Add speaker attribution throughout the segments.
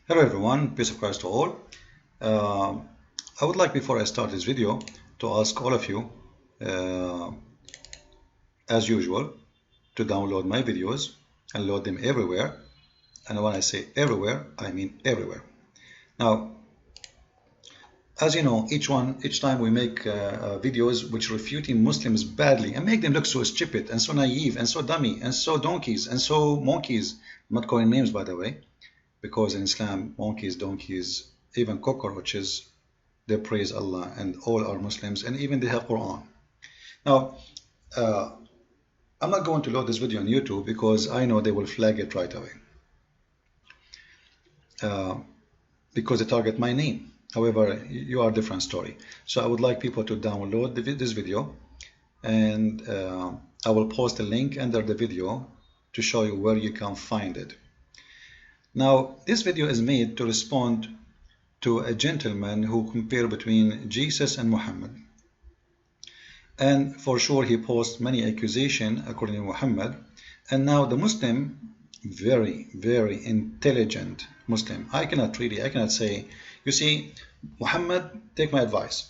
Speaker 1: Hello everyone, peace of Christ to all. Uh, I would like, before I start this video, to ask all of you, as usual, to download my videos and load them everywhere. And when I say everywhere, I mean everywhere. Now, as you know, each time we make videos which refuting Muslims badly and make them look so stupid and so naive and so dummy and so donkeys and so monkeys. I'm not calling names, by the way, because in Islam, monkeys, donkeys, even cockroaches, they praise Allah, and all are Muslims, and even they have Quran. Now, I'm not going to load this video on YouTube because I know they will flag it right away, because they target my name. However, you are a different story. So I would like people to download this video, and I will post a link under the video to show you where you can find it. Now, this video is made to respond to a gentleman who compared between Jesus and Muhammad. And for sure he posed many accusations according to Muhammad. And now the Muslim, very, very intelligent Muslim, I cannot say, you see, Muhammad, take my advice.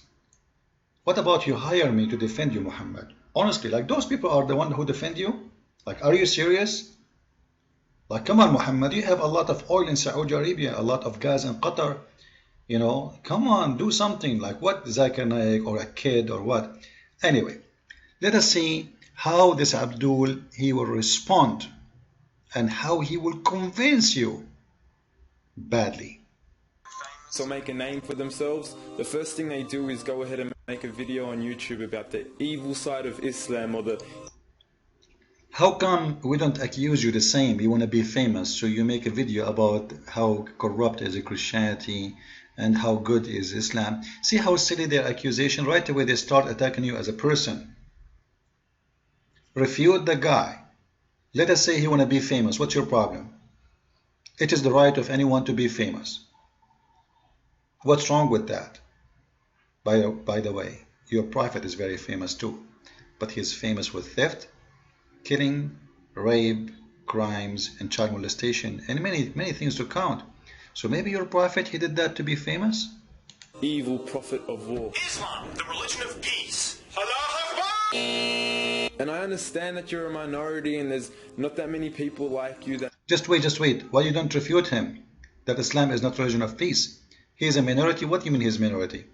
Speaker 1: What about you hire me to defend you, Muhammad? Honestly, like those people are the one who defend you? Like, are you serious? Like, come on, Muhammad, you have a lot of oil in Saudi Arabia, a lot of gas in Qatar. You know, come on, do something. Like what, Zakir Naik or a kid or what? Anyway, let us see how this Abdul, he will respond and how he will convince you badly.
Speaker 2: So make a name for themselves. The first thing they do is go ahead and make a video on YouTube about the evil side of Islam, or the...
Speaker 1: How come we don't accuse you the same? You want to be famous, so you make a video about how corrupt is Christianity and how good is Islam. See how silly their accusation. Right away they start attacking you as a person. Refute the guy. Let us say he want to be famous. What's your problem? It is the right of anyone to be famous. What's wrong with that? By the way, your prophet is very famous too, but he is famous with theft, killing, rape, crimes, and child molestation, and many things to count. So maybe your prophet, he did that to be famous?
Speaker 2: Evil prophet of war.
Speaker 3: Islam, the religion of peace. Allah Akbar!
Speaker 2: And I understand that you're a minority and there's not that many people like you that...
Speaker 1: Just wait. Why you don't refute him? That Islam is not religion of peace. He is a minority. What do you mean he is a minority?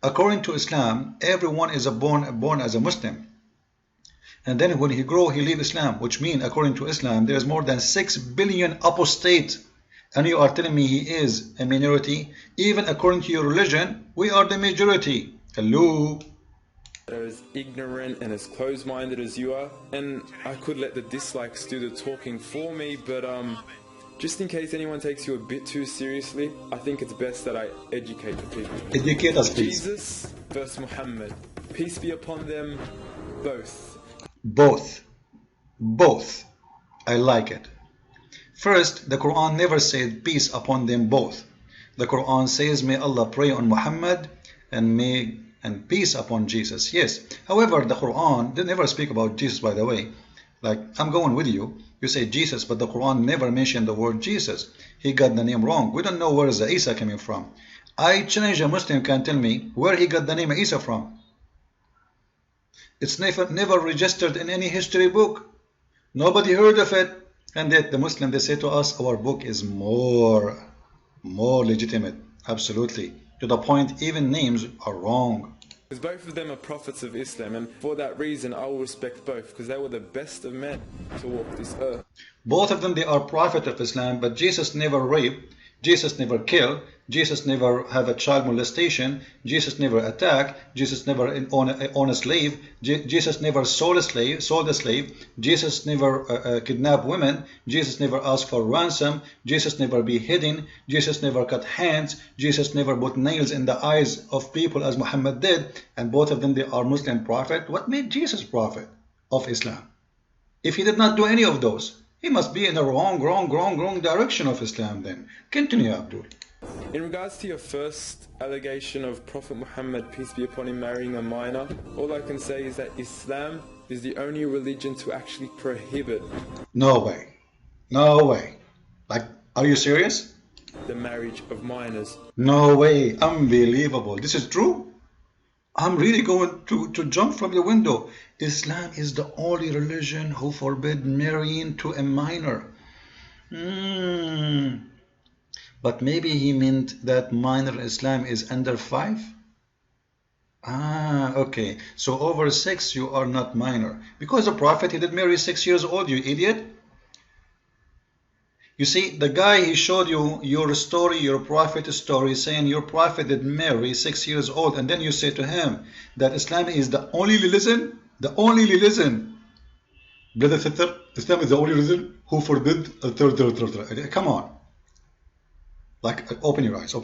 Speaker 1: According to Islam, everyone is born as a Muslim. And then when he grow, he leave Islam, which means, according to Islam, there is more than 6 billion apostates. And you are telling me he is a minority? Even according to your religion, we are the majority. Hello?
Speaker 2: That are as ignorant and as closed-minded as you are. And I could let the dislikes do the talking for me, but just in case anyone takes you a bit too seriously, I think it's best that I educate the people.
Speaker 1: Educate us, please.
Speaker 2: Jesus versus Muhammad. Peace be upon them both.
Speaker 1: Both. I like it. First, the Quran never said peace upon them both. The Quran says, may Allah pray on Muhammad and peace upon Jesus. Yes. However, the Quran, they never speak about Jesus, by the way. Like, I'm going with you. You say Jesus, but the Quran never mentioned the word Jesus. He got the name wrong. We don't know where is the Isa coming from. I challenge a Muslim can tell me where he got the name Isa from. It's never registered in any history book. Nobody heard of it. And yet the Muslim, they say to us, our book is more legitimate. Absolutely. To the point, even names are wrong.
Speaker 2: Because both of them are prophets of Islam, and for that reason I will respect both, because they were the best of men to walk this earth.
Speaker 1: Both of them, they are prophets of Islam, but Jesus never raped, Jesus never killed, Jesus never have a child molestation, Jesus never attacked, Jesus never own a slave, Jesus never sold a slave, Jesus never kidnapped women, Jesus never asked for ransom, Jesus never beheading, Jesus never cut hands, Jesus never put nails in the eyes of people as Muhammad did, and both of them, they are Muslim prophet. What made Jesus prophet of Islam? If he did not do any of those, he must be in the wrong direction of Islam then. Continue, Abdul.
Speaker 2: In regards to your first allegation of Prophet Muhammad, peace be upon him, marrying a minor, all I can say is that Islam is the only religion to actually prohibit.
Speaker 1: No way. Like, are you serious?
Speaker 2: the marriage of minors.
Speaker 1: No way, unbelievable. This is true? I'm really going to jump from the window. Islam is the only religion who forbid marrying to a minor. But maybe he meant that minor Islam is under 5? Ah, okay. So over 6 you are not minor. Because the Prophet, he did marry 6 years old, you idiot. You see, the guy, he showed you your story, your Prophet's story, saying your Prophet did marry 6 years old, and then you say to him that Islam is the only religion, Brother sister, Islam is the only religion who forbid a third. Come on. Like, open your eyes. I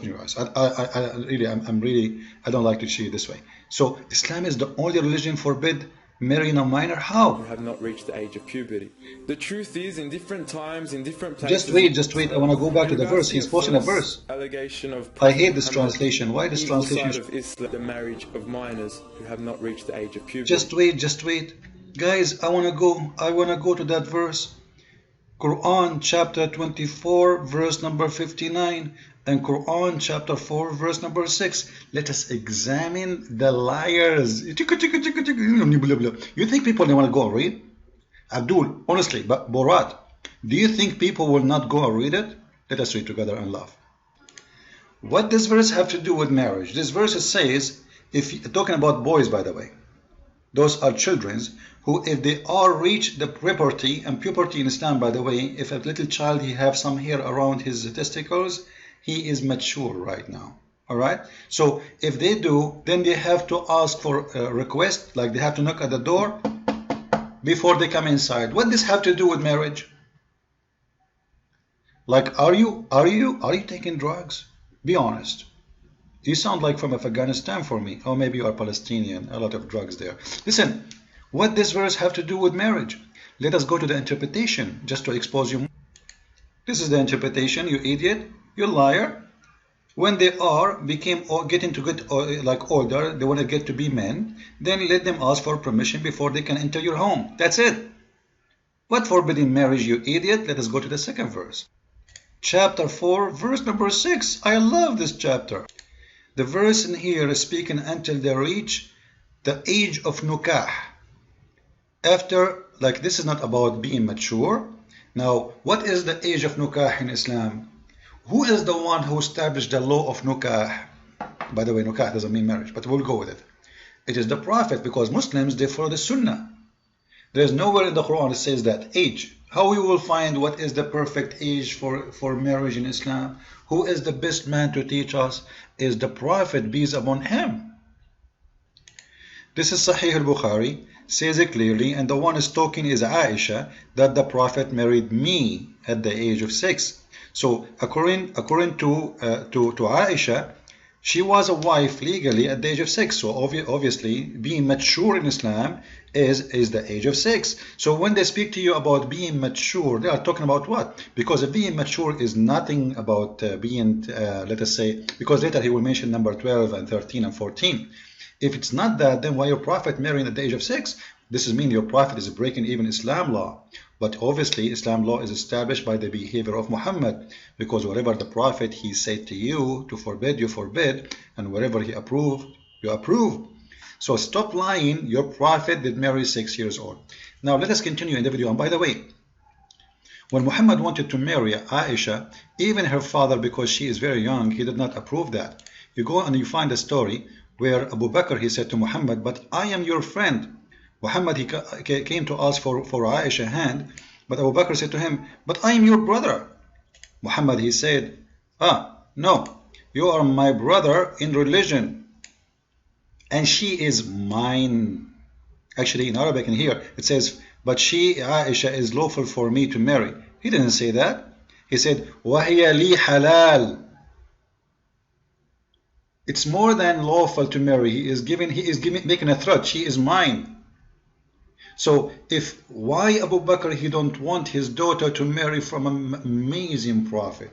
Speaker 1: don't like to see it this way. So Islam is the only religion forbid marrying a minor. How?
Speaker 2: Who have not reached the age of puberty. The truth is, in different times, in different places.
Speaker 1: Just wait. I want to go back to the verse. He's posting a verse.
Speaker 2: Allegation of
Speaker 1: I hate this translation. Why this translation?
Speaker 2: Of Islam, the marriage of minors who have not reached the age of puberty.
Speaker 1: Just wait. Guys, I want to go to that verse. Quran chapter 24 verse number 59 and Quran chapter 4 verse number 6. Let us examine the liars. You think people, they want to go and read? Abdul, honestly, but Borat, do you think people will not go and read it? Let us read together and laugh. What does verse have to do with marriage? This verse says, talking about boys, by the way, those are children who, if they are reach the puberty, and puberty in Islam, by the way, if a little child, he have some hair around his testicles, he is mature right now. All right. So if they do, then they have to ask for a request, like they have to knock at the door before they come inside. What does this have to do with marriage? Like, are you taking drugs? Be honest. You sound like from Afghanistan for me. Or maybe you are Palestinian. A lot of drugs there. Listen, what does verse have to do with marriage? Let us go to the interpretation just to expose you. This is the interpretation, you idiot, you liar. When they getting to get like older, they want to get to be men, then let them ask for permission before they can enter your home. That's it. What forbidding marriage, you idiot? Let us go to the second verse. Chapter 4, verse number 6. I love this chapter. The verse in here is speaking until they reach the age of nukah. After, like, this is not about being mature. Now, what is the age of nukah in Islam? Who is the one who established the law of nukah? By the way, nukah doesn't mean marriage, but we'll go with it. It is the Prophet, because Muslims, they follow the Sunnah. There is nowhere in the Quran that says that age. How we will find what is the perfect age for marriage in Islam? Who is the best man to teach us? Is the Prophet, peace upon him. This is Sahih al-Bukhari, says it clearly, and the one is talking is Aisha, that the Prophet married me at the age of 6. So according to Aisha, she was a wife legally at the age of 6. So obviously, being mature in Islam is the age of 6. So when they speak to you about being mature, they are talking about what? Because being mature is nothing about being, let us say, because later he will mention number 12 and 13 and 14. If it's not that, then why your Prophet marrying at the age of 6? This is mean your Prophet is breaking even Islam law. But obviously, Islam law is established by the behavior of Muhammad, because whatever the Prophet he said to you to forbid, you forbid, and whatever he approved, you approve. So stop lying. Your Prophet did marry 6 years old. Now let us continue in the video. And by the way, when Muhammad wanted to marry Aisha, even her father, because she is very young, he did not approve that. You go and you find a story where Abu Bakr, he said to Muhammad, but I am your friend. Muhammad, he came to ask for Aisha's hand, but Abu Bakr said to him, but I am your brother. Muhammad, he said, no, you are my brother in religion, and she is mine. Actually, in Arabic in here, it says, but she, Aisha, is lawful for me to marry. He didn't say that. He said, وَهِيَ لِي halal. It's more than lawful to marry. He is making a threat. She is mine. So why Abu Bakr, he don't want his daughter to marry from an amazing Prophet?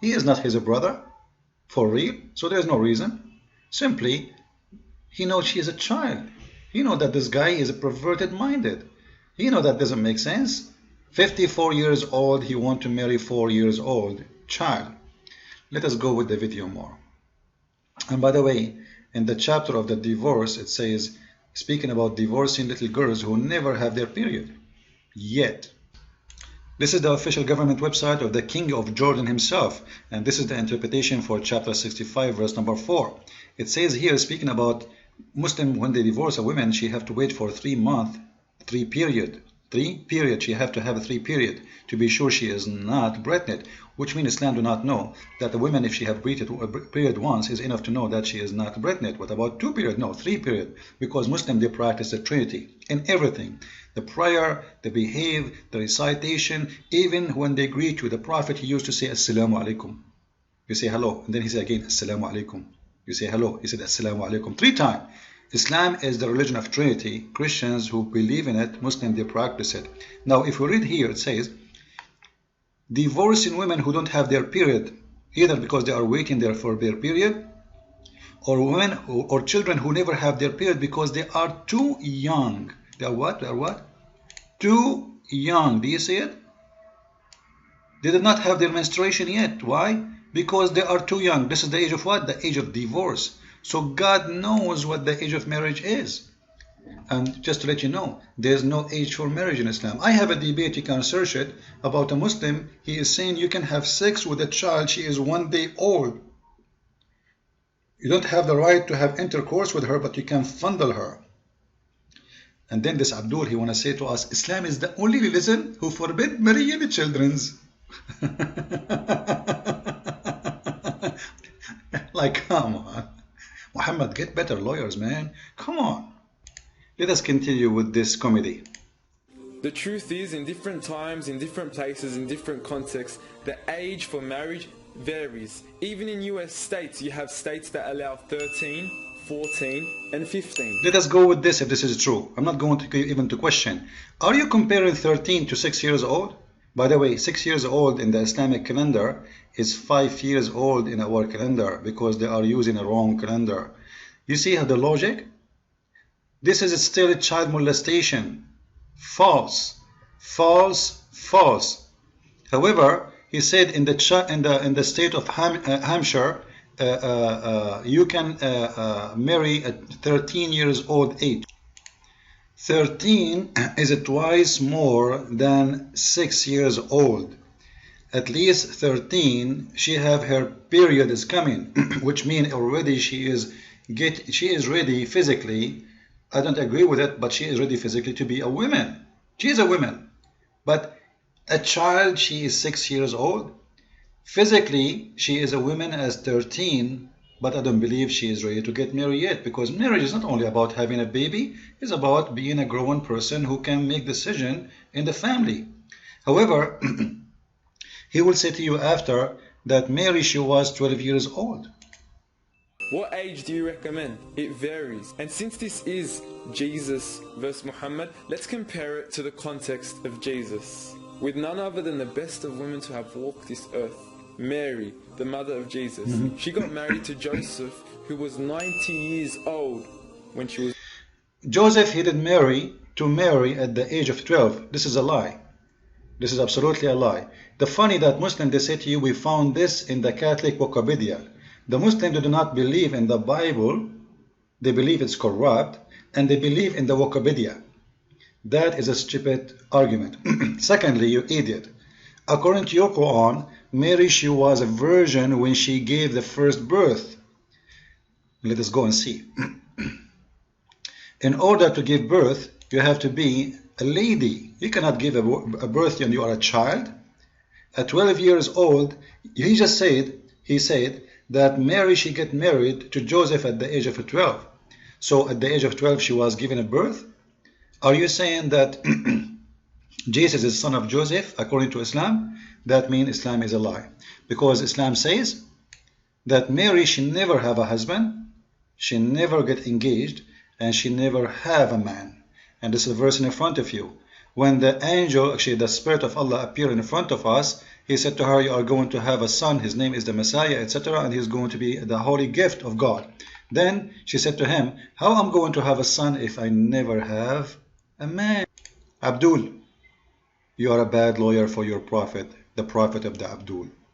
Speaker 1: He is not his brother, for real. So there's no reason. Simply, he knows she is a child. He knows that this guy is a perverted minded. He knows that doesn't make sense. 54 years old, he want to marry 4 years old. child. Let us go with the video more. And by the way, in the chapter of the divorce, it says, speaking about divorcing little girls who never have their period yet. This is the official government website of the King of Jordan himself, and this is the interpretation for chapter 65, verse number 4. It says here, speaking about Muslim, when they divorce a woman, she have to wait for 3 months, 3 period. 3 period, she have to have a 3 period to be sure she is not pregnant, which means Islam do not know that the woman, if she have period once, is enough to know that she is not pregnant. What about 2 period? No, 3 period, because Muslim, they practice the Trinity in everything. The prayer, the behave, the recitation, even when they greet you, the Prophet, he used to say Assalamu alaikum. You say hello, and then he said again Assalamu alaikum. You say hello, he said Assalamu alaikum 3 times. Islam is the religion of Trinity. Christians who believe in it, Muslims, they practice it. Now, if we read here, it says, divorcing women who don't have their period, either because they are waiting there for their period, or women or children who never have their period because they are too young. They are what? They are what? Too young. Do you see it? They did not have their menstruation yet. Why? Because they are too young. This is the age of what? The age of divorce. So God knows what the age of marriage is. And just to let you know, there's no age for marriage in Islam. I have a debate, you can search it, about a Muslim. He is saying you can have sex with a child, she is 1 day old. You don't have the right to have intercourse with her, but you can fondle her. And then this Abdul, he want to say to us, Islam is the only religion who forbid marrying children's. Like, come on. Muhammad, get better lawyers, man. Come on. Let us continue with this comedy.
Speaker 2: The truth is, in different times, in different places, in different contexts, the age for marriage varies. Even in US states, you have states that allow 13, 14, and 15.
Speaker 1: Let us go with this if this is true. I'm not going to even to question. Are you comparing 13 to 6 years old? By the way, 6 years old in the Islamic calendar is 5 years old in our calendar because they are using a wrong calendar. You see how the logic? This is still a child molestation. False, false, false. However, he said in the state of Hampshire, you can marry at 13 years old age. 13 is twice more than 6 years old. At least 13, she have her period is coming, which means already she is ready physically. I don't agree with it, but she is ready physically to be a woman. She is a woman. But a child, she is 6 years old. Physically, she is a woman as 13, but I don't believe she is ready to get married yet, because marriage is not only about having a baby, it's about being a grown person who can make decisions in the family. However, he will say to you after that Mary, she was 12 years old.
Speaker 2: What age do you recommend? It varies. And since this is Jesus versus Muhammad, let's compare it to the context of Jesus. With none other than the best of women to have walked this earth, Mary, the mother of Jesus. She got married to Joseph, who was 90 years old when she was...
Speaker 1: Joseph, he did marry to Mary at the age of 12. This is a lie. This is absolutely a lie. The funny that Muslims, they say to you, we found this in the Catholic Wikipedia. The Muslims do not believe in the Bible. They believe it's corrupt, and they believe in the Wikipedia. That is a stupid argument. Secondly, you idiot. According to your Quran, Mary, she was a virgin when she gave the first birth. Let us go and see. In order to give birth, you have to be a lady. You cannot give a birth when you are a child. At 12 years old, he said that Mary, she get married to Joseph at the age of 12. So at the age of 12, she was given a birth. Are you saying that Jesus is son of Joseph according to Islam? That means Islam is a lie. Because Islam says that Mary, she never have a husband, she never get engaged, and she never have a man. And this is a verse in front of you. When the angel, actually the Spirit of Allah appeared in front of us, he said to her, you are going to have a son, his name is the Messiah, etc. And he's going to be the holy gift of God. Then she said to him, how am I going to have a son if I never have a man? Abdul, you are a bad lawyer for your prophet, the prophet of the Abdul.